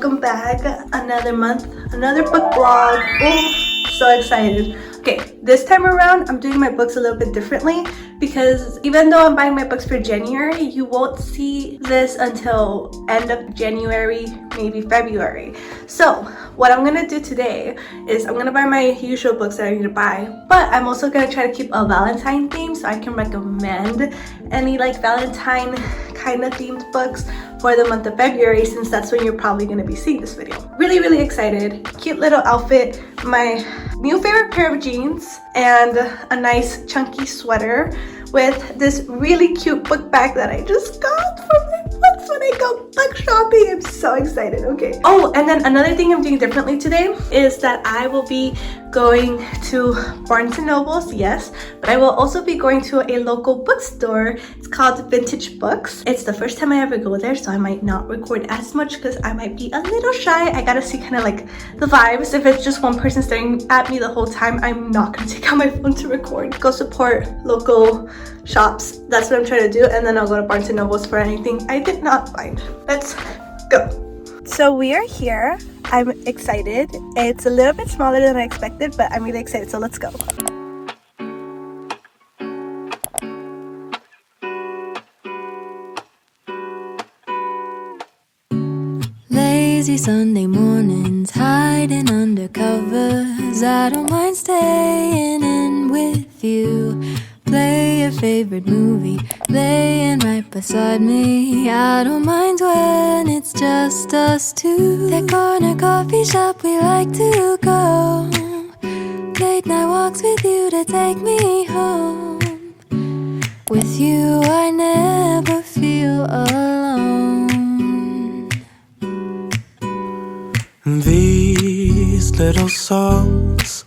welcome back. Another month, another book vlog. Oh, so excited. Okay, this time around I'm doing my books a little bit differently because even though I'm buying my books for January, you won't see this until end of January, maybe February. So what I'm gonna do today is I'm gonna buy my usual books that I need to buy, but I'm also gonna try to keep a Valentine theme so I can recommend any like Valentine kind of themed books for the month of February, since that's when you're probably going to be seeing this video. Really excited. Cute little outfit, my new favorite pair of jeans, and a nice chunky sweater with this really cute book bag that I just got for my books when I go book shopping. I'm so excited. Okay. Oh, and then another thing I'm doing differently today is that I will be going to Barnes & Nobles, yes, but I will also be going to a local bookstore. It's called Vintage Books. It's the first time I ever go there, so I might not record as much because I might be a little shy. I gotta see kind of like the vibes. If it's just one person staring at me the whole time, I'm not gonna take out my phone to record. Go support local shops. That's what I'm trying to do, and then I'll go to Barnes & Nobles for anything I did not find. Let's go. So we are here. I'm excited. It's a little bit smaller than I expected, but I'm really excited, so let's go. Lazy Sunday mornings, hiding under covers. I don't mind staying in with you. Play your favorite movie, laying right beside me. I don't mind when it's just us two. That corner coffee shop we like to go. Late night walks with you to take me home. With you I never feel alone. These little songs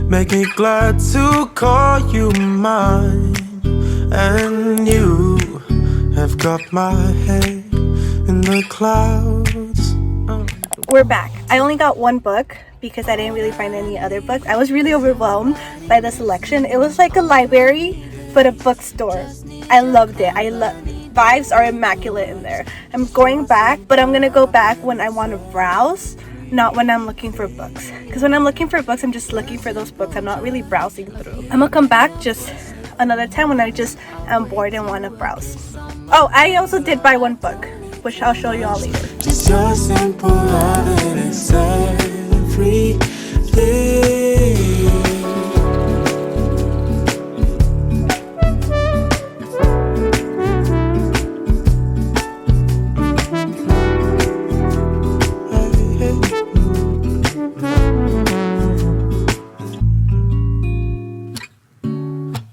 make me glad to call you mine. And you have got my head in the clouds. We're back. I only got one book because I didn't really find any other books. I was really overwhelmed by the selection. It was like a library but a bookstore. I loved it. Vibes are immaculate in there. I'm going back, but I'm gonna go back when I want to browse, not when I'm looking for books. Because when I'm looking for books, I'm just looking for those books. I'm not really browsing through. I'm gonna come back just another time when I just am bored and want to browse. Oh, I also did buy one book, which I'll show you all later. Just your simple loving is everything.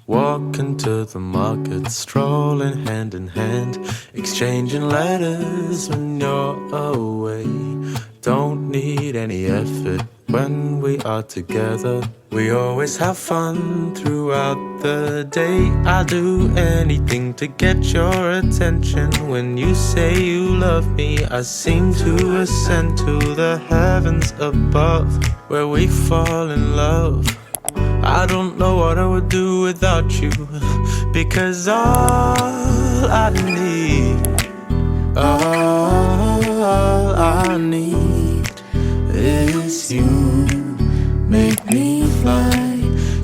Walking to the market, strolling hand in hand, exchanging letters when you're away. Don't need any effort when we are together. We always have fun throughout the day. I'll do anything to get your attention. When you say you love me, I seem to ascend to the heavens above, where we fall in love. I don't know what I would do without you, because all I need is you. Make me fly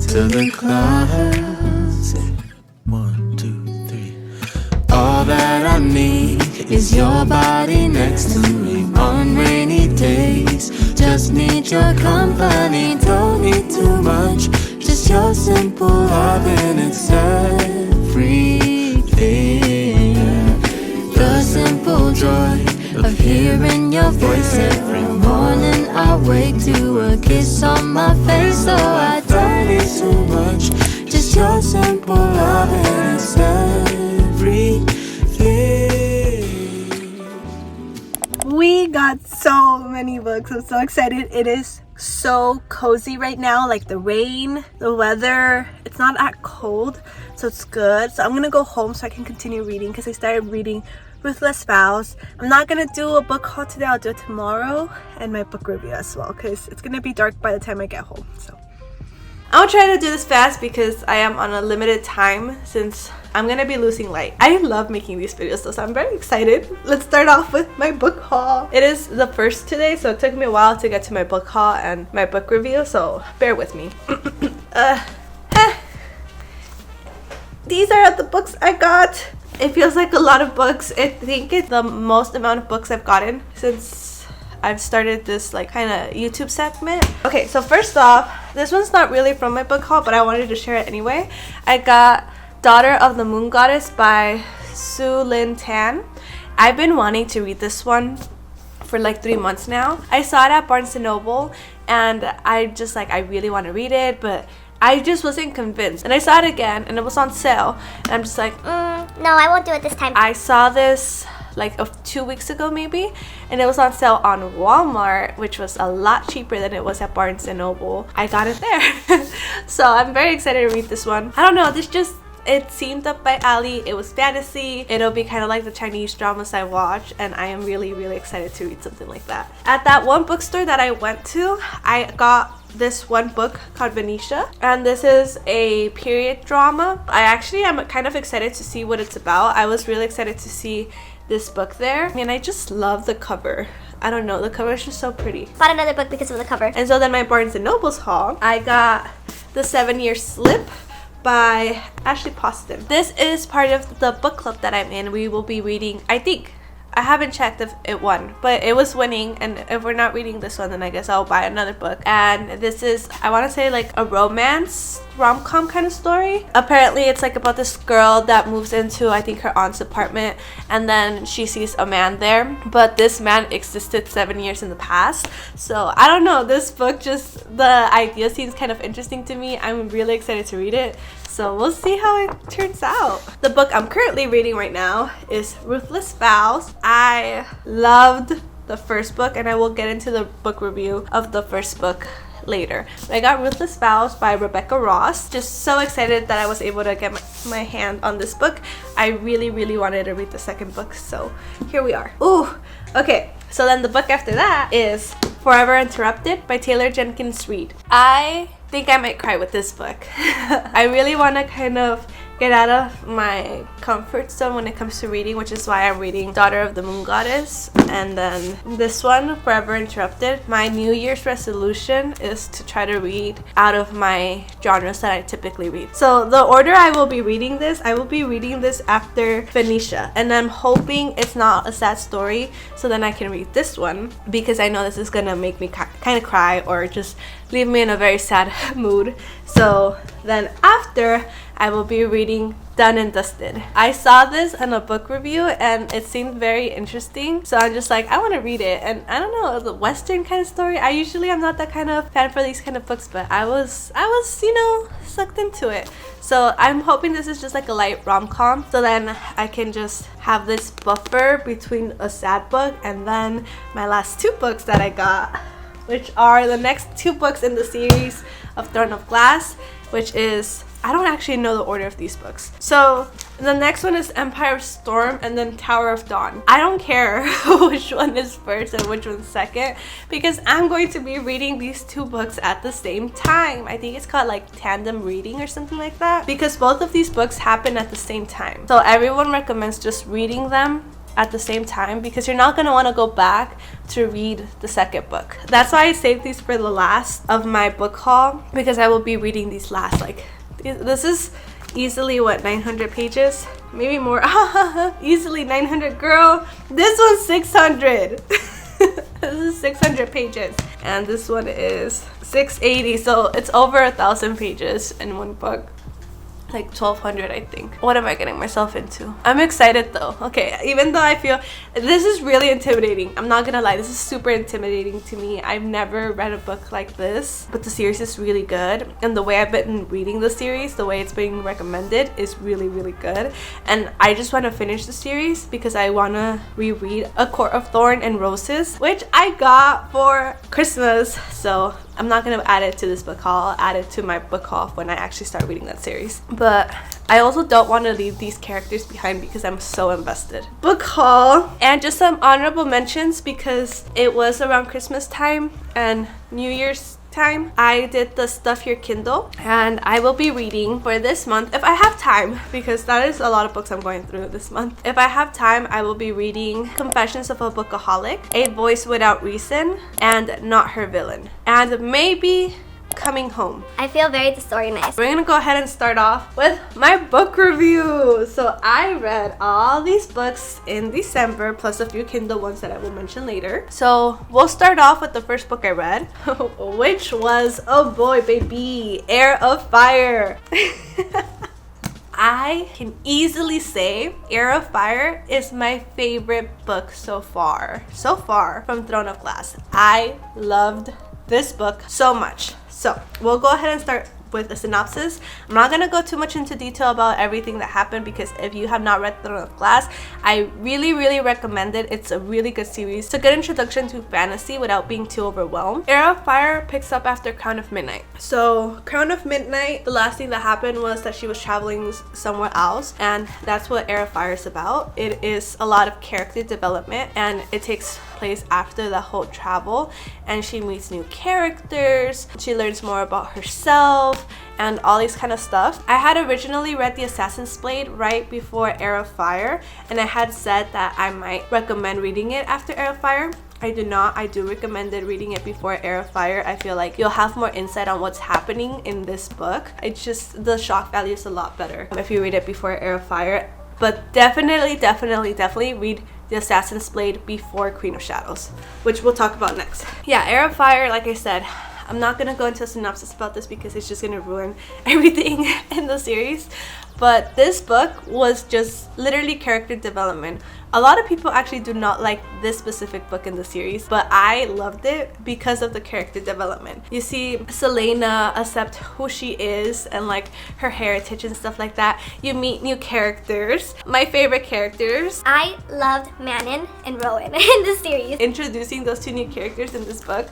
to the clouds. 1, 2, 3. All that I need is your body next to me on rainy days. Just need your company, don't need too much. Just your simple loving, it's everything. The simple joy of hearing your voice every morning. I wake to a kiss on my face, so I don't need too much. Just your simple loving, it's everything. We got so many books. I'm so excited. It is so cozy right now, like the rain, the weather, it's not that cold, so it's good. So I'm gonna go home so I can continue reading, because I started reading Ruthless Vows. I'm not gonna do a book haul today. I'll do it tomorrow, and my book review as well, because it's gonna be dark by the time I get home. So I'll try to do this fast because I am on a limited time, since I'm gonna be losing light. I love making these videos though, so I'm very excited. Let's start off with my book haul. It is the first today, so it took me a while to get to my book haul and my book review, so bear with me. These are the books I got. It feels like a lot of books. I think it's the most amount of books I've gotten since I've started this like kind of YouTube segment. Okay, so first off, this one's not really from my book haul, but I wanted to share it anyway. I got Daughter of the Moon Goddess by Su Lin Tan. I've been wanting to read this one for like 3 months now. I saw it at Barnes & Noble and I just like, I really want to read it, but I just wasn't convinced. And I saw it again and it was on sale and I'm just like, no, I won't do it this time. I saw this like 2 weeks ago maybe, and it was on sale on Walmart, which was a lot cheaper than it was at Barnes & Noble. I got it there. So I'm very excited to read this one. I don't know, it seemed up my alley. It was fantasy. It'll be kind of like the Chinese dramas I watch, and I am really, really excited to read something like that. At that one bookstore that I went to, I got this one book called Venetia, and this is a period drama. I actually am kind of excited to see what it's about. I was really excited to see this book there, and I just love the cover. I don't know, the cover is just so pretty. Bought another book because of the cover. And so then my Barnes & Noble's haul, I got The 7-Year Slip by Ashley Poston. This is part of the book club that I'm in. We will be reading, I think, I haven't checked if it won, but it was winning, and if we're not reading this one, then I guess I'll buy another book. And this is, I want to say, like a romance rom-com kind of story. Apparently it's like about this girl that moves into, I think, her aunt's apartment, and then she sees a man there, but this man existed 7 years in the past. So I don't know, this book, just the idea seems kind of interesting to me. I'm really excited to read it, so we'll see how it turns out. The book I'm currently reading right now is Ruthless Vows. I loved the first book, and I will get into the book review of the first book later. I got Ruthless Vows by Rebecca Ross. Just so excited that I was able to get my hand on this book. I really, really wanted to read the second book, so here we are. Ooh, okay. So then the book after that is Forever Interrupted by Taylor Jenkins Reid. I think I might cry with this book. I really want to kind of get out of my comfort zone when it comes to reading, which is why I'm reading Daughter of the Moon Goddess. And then this one, Forever Interrupted. My New Year's resolution is to try to read out of my genres that I typically read. So the order I will be reading this after Venetia. And I'm hoping it's not a sad story, so then I can read this one, because I know this is gonna make me kind of cry or just leave me in a very sad mood. So then after, I will be reading Done and Dusted. I saw this in a book review and it seemed very interesting, so I'm just like, I want to read it. And I don't know, the Western kind of story, I usually am not that kind of fan for these kind of books, but I was you know, sucked into it. So I'm hoping this is just like a light rom-com, so then I can just have this buffer between a sad book and then my last 2 books that I got, which are the next 2 books in the series of Throne of Glass, which is, I don't actually know the order of these books. So the next one is Empire of Storm and then Tower of Dawn. I don't care which one is first and which one's second, because I'm going to be reading these 2 books at the same time. I think it's called like tandem reading or something like that, because both of these books happen at the same time. So everyone recommends just reading them at the same time, because you're not going to want to go back to read the second book. That's why I saved these for the last of my book haul, because I will be reading these last. Like, this is easily what, 900 pages, maybe more. Easily 900, girl. This one's 600. This is 600 pages, and this one is 680, so it's over 1,000 pages in one book. Like 1,200, I think. What am I getting myself into? I'm excited though. Okay, even though I feel this is really intimidating, I'm not gonna lie, this is super intimidating to me. I've never read a book like this, but the series is really good, and the way I've been reading the series, the way it's being recommended, is really, really good. And I just want to finish the series because I want to reread A Court of Thorn and Roses, which I got for Christmas. So I'm not going to add it to this book haul. I'll add it to my book haul when I actually start reading that series. But I also don't want to leave these characters behind because I'm so invested. Book haul, and just some honorable mentions because it was around Christmas time and New Year's time, I did the Stuff Your Kindle, and I will be reading for this month if I have time, because that is a lot of books I'm going through this month. If I have time, I will be reading Confessions of a Bookaholic, A Voice Without Reason, and Not Her Villain, and maybe Coming Home. I feel very disorganized. We're gonna go ahead and start off with my book review. So I read all these books in December, plus a few Kindle ones that I will mention later. So we'll start off with the first book I read, which was, oh boy baby, Heir of Fire. I can easily say Heir of Fire is my favorite book so far from Throne of Glass. I loved this book so much. So we'll go ahead and start with a synopsis. I'm not going to go too much into detail about everything that happened, because if you have not read Throne of Glass, I really recommend it. It's a really good series. It's a good introduction to fantasy without being too overwhelmed. Heir of Fire picks up after Crown of Midnight. So Crown of Midnight, the last thing that happened was that she was traveling somewhere else, and that's what Heir of Fire is about. It is a lot of character development, and it takes place after the whole travel, and she meets new characters, she learns more about herself and all these kind of stuff. I had originally read The Assassin's Blade right before Heir of Fire, and I had said that I might recommend reading it after Heir of Fire. I do not. I do recommend reading it before Heir of Fire. I feel like you'll have more insight on what's happening in this book. It's just the shock value is a lot better if you read it before Heir of Fire. But definitely read The Assassin's Blade before Queen of Shadows, which we'll talk about next. Yeah, Heir of Fire, like I said, I'm not gonna go into a synopsis about this because it's just gonna ruin everything in the series. But this book was just literally character development. A lot of people actually do not like this specific book in the series, but I loved it because of the character development. You see Selena accept who she is and like her heritage and stuff like that. You meet new characters. My favorite characters. I loved Manon and Rowan in this series. Introducing those two new characters in this book.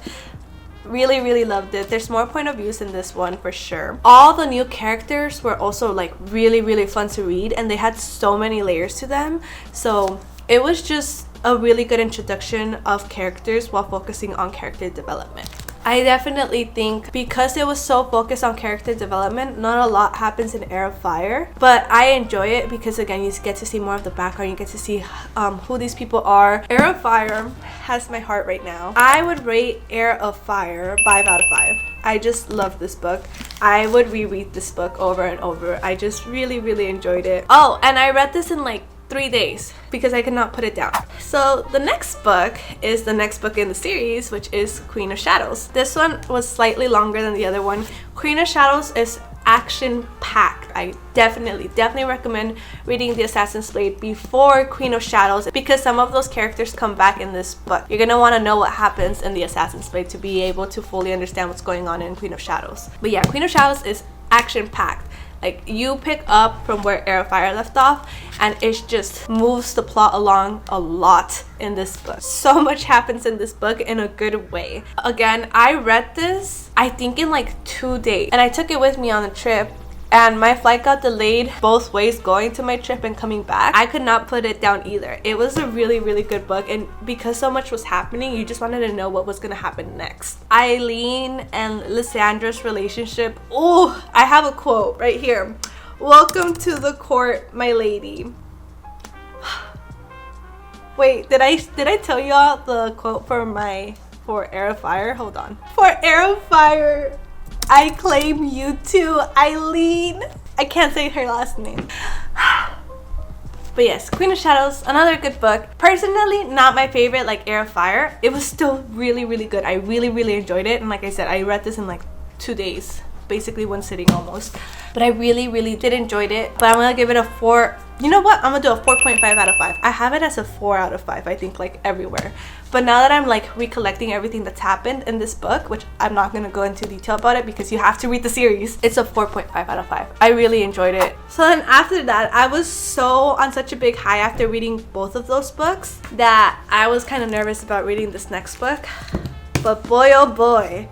Really loved it. There's more point of views in this one for sure. All the new characters were also like really fun to read, and they had so many layers to them. So it was just a really good introduction of characters while focusing on character development. I definitely think because it was so focused on character development, not a lot happens in Heir of Fire, but I enjoy it because again, you get to see more of the background, you get to see who these people are. Heir of Fire has my heart right now. I would rate Heir of Fire 5 out of 5. I just love this book. I would reread this book over and over. I just really enjoyed it. Oh, and I read this in like 3 days because I could not put it down. So the next book is the next book in the series, which is Queen of Shadows. This one was slightly longer than the other one. Queen of Shadows is action-packed. I definitely recommend reading The Assassin's Blade before Queen of Shadows because some of those characters come back in this book. You're gonna want to know what happens in The Assassin's Blade to be able to fully understand what's going on in Queen of Shadows. But yeah, Queen of Shadows is action-packed. Like, you pick up from where Heir of Fire left off, and it just moves the plot along a lot in this book. So much happens in this book in a good way. Again, I read this, I think in like 2 days, and I took it with me on the trip. And my flight got delayed both ways, going to my trip and coming back. I could not put it down either. It was a really good book, and because so much was happening, you just wanted to know what was gonna happen next. Eileen and Lysandra's relationship. Oh, I have a quote right here. "Welcome to the court, my lady." Wait, did I tell y'all the quote for Heir of Fire? Hold on. For Heir of Fire, I claim you too, Eileen. I can't say her last name. But yes, Queen of Shadows, another good book. Personally, not my favorite like Heir of Fire. It was still really good. I really enjoyed it. And like I said, I read this in like 2 days. Basically one sitting almost. But I really did enjoy it. But I'm gonna give it a 4. You know what? I'm gonna do a 4.5 out of 5. I have it as a 4 out of 5, I think, like everywhere. But now that I'm like recollecting everything that's happened in this book, which I'm not gonna go into detail about it because you have to read the series, it's a 4.5 out of 5. I really enjoyed it. So then after that, I was so on such a big high after reading both of those books that I was kind of nervous about reading this next book. But boy oh boy,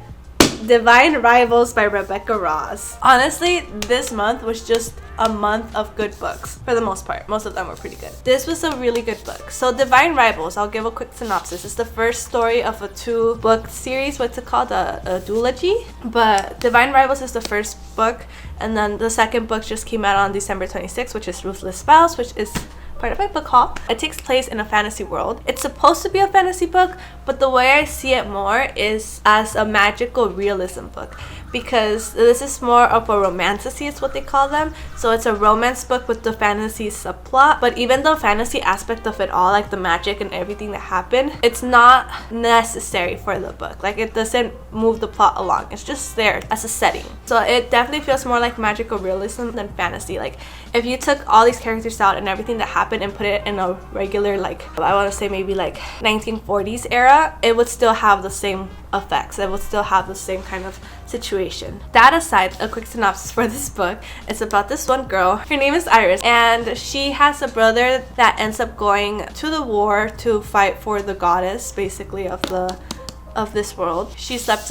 Divine Rivals by Rebecca Ross. Honestly, this month was just a month of good books for the most part. Most of them were pretty good. This was a really good book. So Divine Rivals, I'll give a quick synopsis. It's the first story of a 2-book series. What's it called? A duology. But Divine Rivals is the first book, and then the second book just came out on December 26th, which is Ruthless Spouse, which is part of my book haul. It takes place in a fantasy world. It's supposed to be a fantasy book, but the way I see it more is as a magical realism book, because this is more of a romantasy, is what they call them. So it's a romance book with the fantasy subplot, but even the fantasy aspect of it all, like the magic and everything that happened, it's not necessary for the book. Like, it doesn't move the plot along. It's just there as a setting. So it definitely feels more like magical realism than fantasy. Like, if you took all these characters out and everything that happened and put it in a regular, like, I want to say maybe like 1940s era, it would still have the same effects. It would still have the same kind of situation. That aside, a quick synopsis for this book. It's about this one girl. Her name is Iris, and she has a brother that ends up going to the war to fight for the goddess, basically, of this world. She's left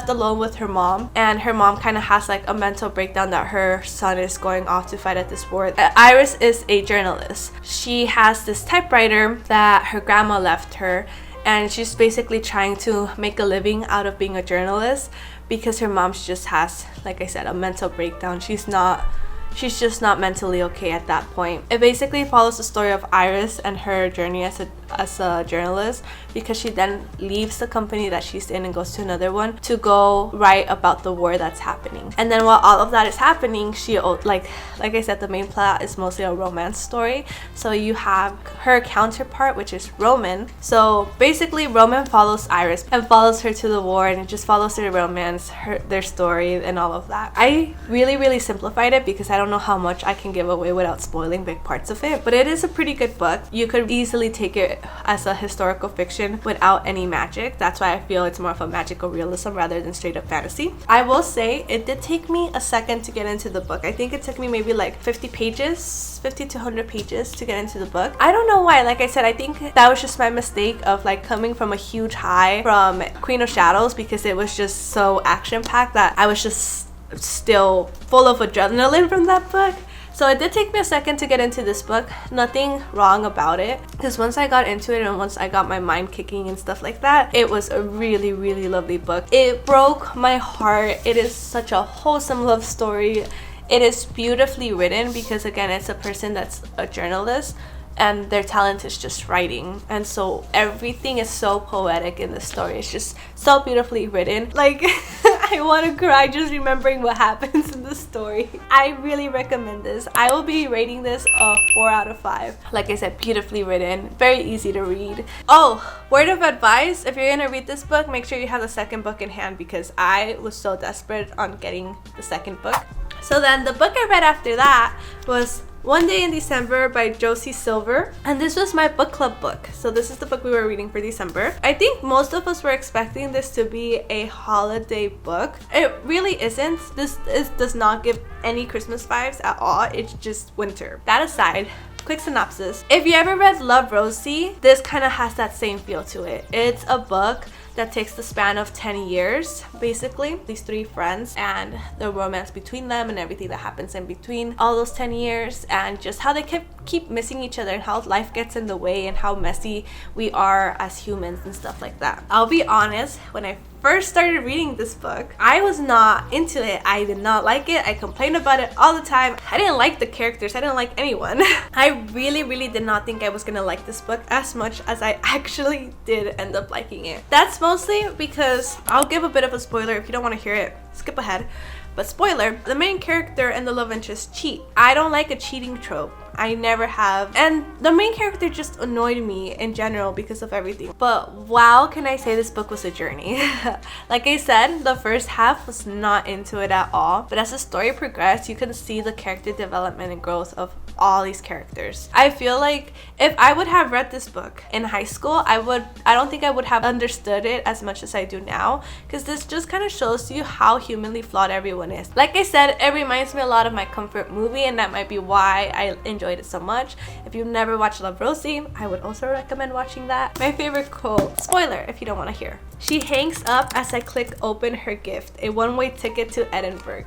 alone with her mom, and her mom kind of has like a mental breakdown that her son is going off to fight at this war. Iris is a journalist. She has this typewriter that her grandma left her, and she's basically trying to make a living out of being a journalist because her mom just has, like I said, a mental breakdown. She's just not mentally okay at that point. It basically follows the story of Iris and her journey as a journalist, because she then leaves the company that she's in and goes to another one to go write about the war that's happening. And then while all of that is happening, she, like I said, the main plot is mostly a romance story. So you have her counterpart, which is Roman. So basically Roman follows Iris and follows her to the war, and it just follows their romance, their story, and all of that. I really simplified it because I don't know how much I can give away without spoiling big parts of it, but it is a pretty good book. You could easily take it as a historical fiction without any magic. That's why I feel it's more of a magical realism rather than straight up fantasy. I will say it did take me a second to get into the book. I think it took me maybe like 50 to 100 pages to get into the book. I don't know why. Like I said, I think that was just my mistake of like coming from a huge high from Queen of Shadows, because it was just so action-packed that I was just still full of adrenaline from that book. So it did take me a second to get into this book. Nothing wrong about it, because once I got into it and once I got my mind kicking and stuff like that, it was a really lovely book. It broke my heart. It is such a wholesome love story. It is beautifully written because, again, it's a person that's a journalist and their talent is just writing, and so everything is so poetic in the story. It's just so beautifully written. Like I want to cry just remembering what happens in the story. I really recommend this. I will be rating this a 4 out of 5. Like I said, beautifully written, very easy to read. Oh, word of advice, if you're gonna read this book, make sure you have the second book in hand, because I was so desperate on getting the second book. So then the book I read after that was One Day in December by Josie Silver, and this was my book club book. So this is the book we were reading for December. I think most of us were expecting this to be a holiday book. It really isn't. This does not give any Christmas vibes at all. It's just winter. That aside, quick synopsis. If you ever read Love, Rosie, this kind of has that same feel to it. It's a book that takes the span of 10 years, basically. These 3 friends and the romance between them and everything that happens in between all those 10 years, and just how they keep missing each other and how life gets in the way and how messy we are as humans and stuff like that. I'll be honest, when I first started reading this book, I was not into it. I did not like it. I complained about it all the time. I didn't like the characters. I didn't like anyone. I really did not think I was gonna like this book as much as I actually did end up liking it. That's mostly because, I'll give a bit of a spoiler. If you don't want to hear it, skip ahead. But spoiler, the main character and the love interest cheat. I don't like a cheating trope. I never have. And the main character just annoyed me in general because of everything. But wow, can I say this book was a journey. Like I said, the first half was not into it at all. But as the story progressed, you can see the character development and growth of all these characters. I feel like if I would have read this book in high school, I don't think I would have understood it as much as I do now, because this just kind of shows you how humanly flawed everyone is. Like I said, it reminds me a lot of my comfort movie, and that might be why I enjoy enjoyed it so much. If you've never watched Love, Rosie, I would also recommend watching that. My favorite quote, spoiler if you don't want to hear. She hangs up as I click open her gift, a one-way ticket to Edinburgh.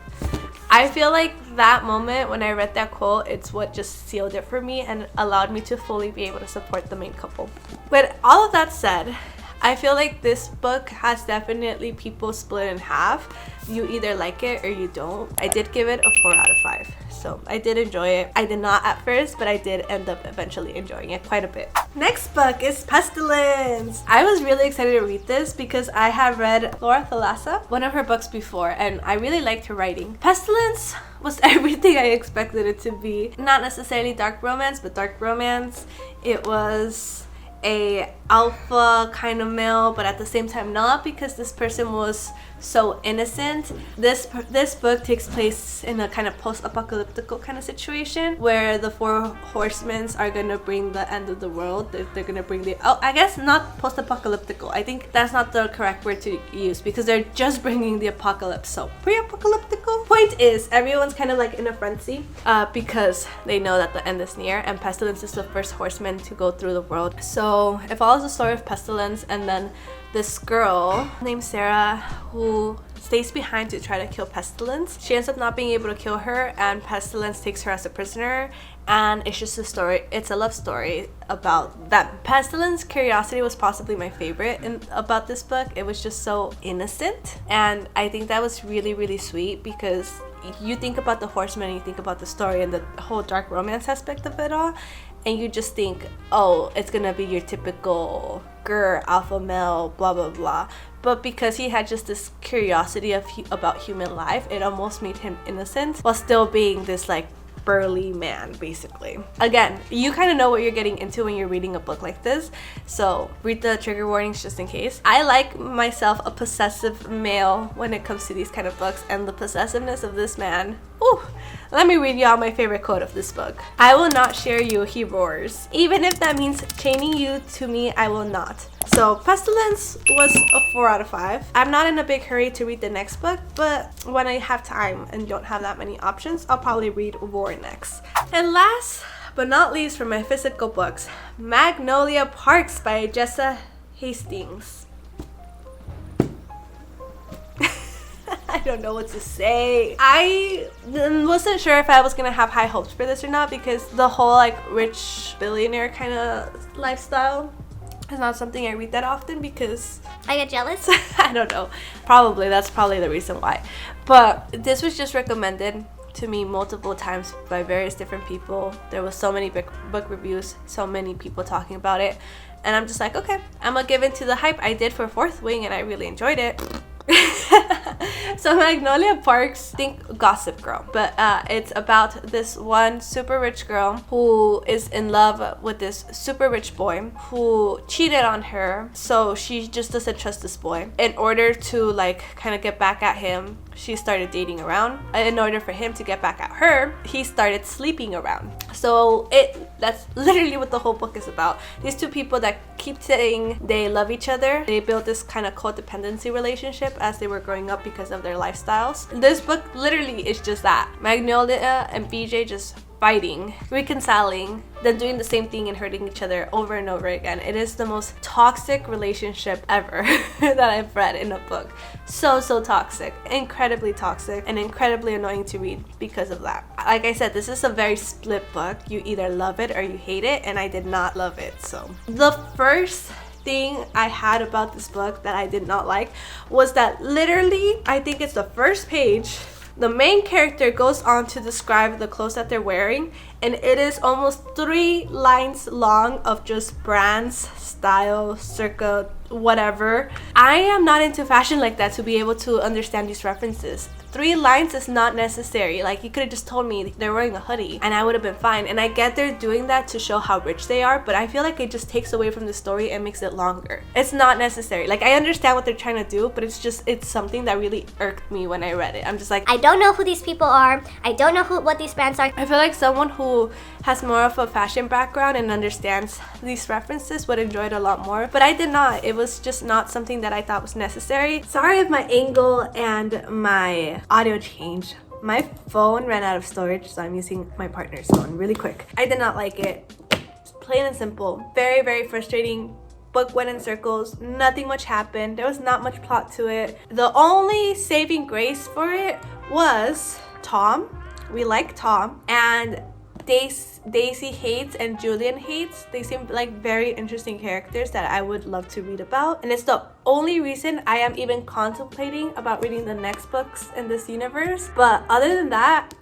I feel like that moment when I read that quote, it's what just sealed it for me and allowed me to fully be able to support the main couple. With all of that said, I feel like this book has definitely people split in half. You either like it or you don't. I did give it a 4 out of 5. So I did enjoy it. I did not at first, but I did end up eventually enjoying it quite a bit. Next book is Pestilence. I was really excited to read this because I have read Laura Thalassa, one of her books before, and I really liked her writing. Pestilence was everything I expected it to be. Not necessarily dark romance, but dark romance. It was a alpha kind of male, but at the same time not, because this person was so innocent. This book takes place in a kind of post-apocalyptic kind of situation where the 4 horsemen are gonna bring the end of the world. They're gonna bring the I guess not post-apocalyptic. I think that's not the correct word to use because they're just bringing the apocalypse. So pre-apocalyptic. Point is, everyone's kind of like in a frenzy because they know that the end is near, and Pestilence is the first horseman to go through the world. So it follows the story of Pestilence, and then this girl named Sarah who stays behind to try to kill Pestilence. She ends up not being able to kill her, and Pestilence takes her as a prisoner, and it's just a story. It's a love story about them. Pestilence Curiosity was possibly my favorite about this book. It was just so innocent, and I think that was really, really sweet because you think about the horsemen, you think about the story and the whole dark romance aspect of it all, and you just think, oh, it's gonna be your typical grr, alpha male, blah blah blah. But because he had just this curiosity about human life, it almost made him innocent while still being this like burly man, basically. Again, you kind of know what you're getting into when you're reading a book like this, so read the trigger warnings just in case. I like myself a possessive male when it comes to these kind of books, and the possessiveness of this man, ooh. Let me read y'all my favorite quote of this book. I will not share you, he roars. Even if that means chaining you to me, I will not. So Pestilence was a 4 out of 5. I'm not in a big hurry to read the next book, but when I have time and don't have that many options, I'll probably read War next. And last but not least for my physical books, Magnolia Parks by Jessa Hastings. I don't know what to say. I wasn't sure if I was gonna have high hopes for this or not because the whole like rich billionaire kind of lifestyle is not something I read that often because I get jealous. I don't know. That's probably the reason why. But this was just recommended to me multiple times by various different people. There was so many book reviews, so many people talking about it, and I'm just like, okay, I'm gonna give into the hype. I did for Fourth Wing and I really enjoyed it. So Magnolia Parks, think Gossip Girl, but it's about this one super rich girl who is in love with this super rich boy who cheated on her, so she just doesn't trust this boy. In order to like kind of get back at him, she started dating around. In order for him to get back at her, he started sleeping around. So that's literally what the whole book is about. These two people that keep saying they love each other, they built this kind of codependency relationship as they were growing up because of their lifestyles. This book literally is just that. Magnolia and BJ just fighting, reconciling, then doing the same thing and hurting each other over and over again. It is the most toxic relationship ever that I've read in a book. So toxic, incredibly toxic, and incredibly annoying to read because of that. Like I said, this is a very split book. You either love it or you hate it, and I did not love it. So the first thing I had about this book that I did not like was that literally, I think it's the first page, the main character goes on to describe the clothes that they're wearing, and it is almost 3 lines long of just brands, style, circa, whatever. I am not into fashion like that to be able to understand these references. 3 lines is not necessary. Like, you could have just told me they're wearing a hoodie and I would have been fine. And I get they're doing that to show how rich they are, but I feel like it just takes away from the story and makes it longer. It's not necessary. Like, I understand what they're trying to do, but it's something that really irked me when I read it. I'm just like, I don't know who these people are. I don't know what these brands are. I feel like someone who has more of a fashion background and understands these references would enjoy it a lot more, but I did not. It was just not something that I thought was necessary. Sorry if my angle and my audio changed, My phone ran out of storage, so I'm using my partner's phone really quick. I did not like it. Plain and simple. Very, very frustrating. Book went in circles. Nothing much happened. There was not much plot to it. The only saving grace for it was Tom. We like Tom. And Daisy hates and Julian hates. They seem like very interesting characters that I would love to read about. And it's the only reason I am even contemplating about reading the next books in this universe. But other than that,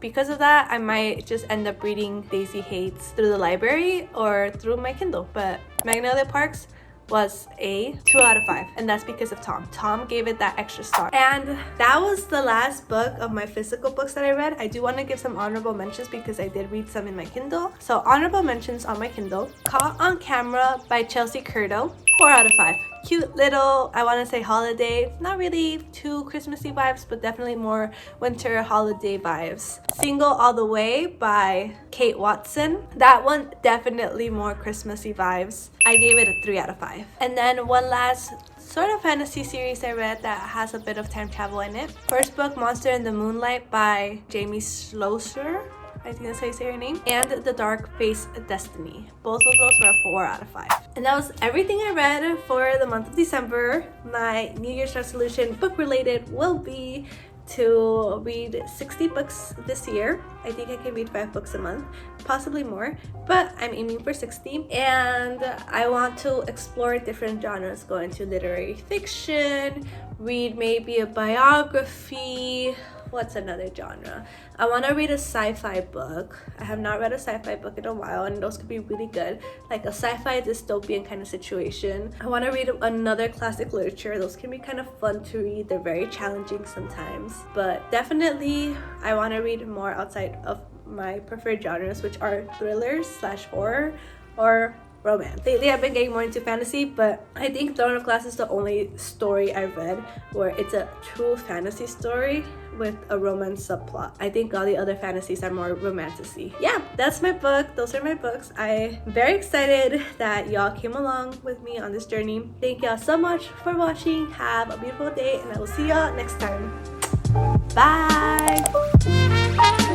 because of that, I might just end up reading Daisy Hates through the library or through my Kindle. But Magnolia Parks was a 2 out of 5, and that's because of Tom. Tom gave it that extra star. And that was the last book of my physical books that I read. I do want to give some honorable mentions because I did read some in my Kindle. So honorable mentions on my Kindle: Caught on Camera by Chelsea Curto, 4 out of 5. Cute little, I want to say holiday, not really too Christmassy vibes, but definitely more winter holiday vibes. Single All the Way by Kate Watson. That one definitely more Christmassy vibes. I gave it a 3 out of 5. And then one last sort of fantasy series I read that has a bit of time travel in it. First book, Monster in the Moonlight by Jamie Schlosser, I think that's how you say her name, and The Dark Face Destiny. Both of those were 4 out of 5. And that was everything I read for the month of December. My New Year's resolution, book related, will be to read 60 books this year. I think I can read 5 books a month, possibly more, but I'm aiming for 60. And I want to explore different genres, go into literary fiction, read maybe a biography. What's another genre? I want to read a sci-fi book. I have not read a sci-fi book in a while, and those could be really good, like a sci-fi dystopian kind of situation. I want to read another classic literature. Those can be kind of fun to read. They're very challenging sometimes, but definitely I want to read more outside of my preferred genres, which are thrillers / horror or romance. Lately I've been getting more into fantasy, but I think Throne of Glass is the only story I've read where it's a true fantasy story with a romance subplot. I think all the other fantasies are more romantic-y. Yeah, that's my book. Those are my books. I'm very excited that y'all came along with me on this journey. Thank y'all so much for watching. Have a beautiful day, and I will see y'all next time. Bye!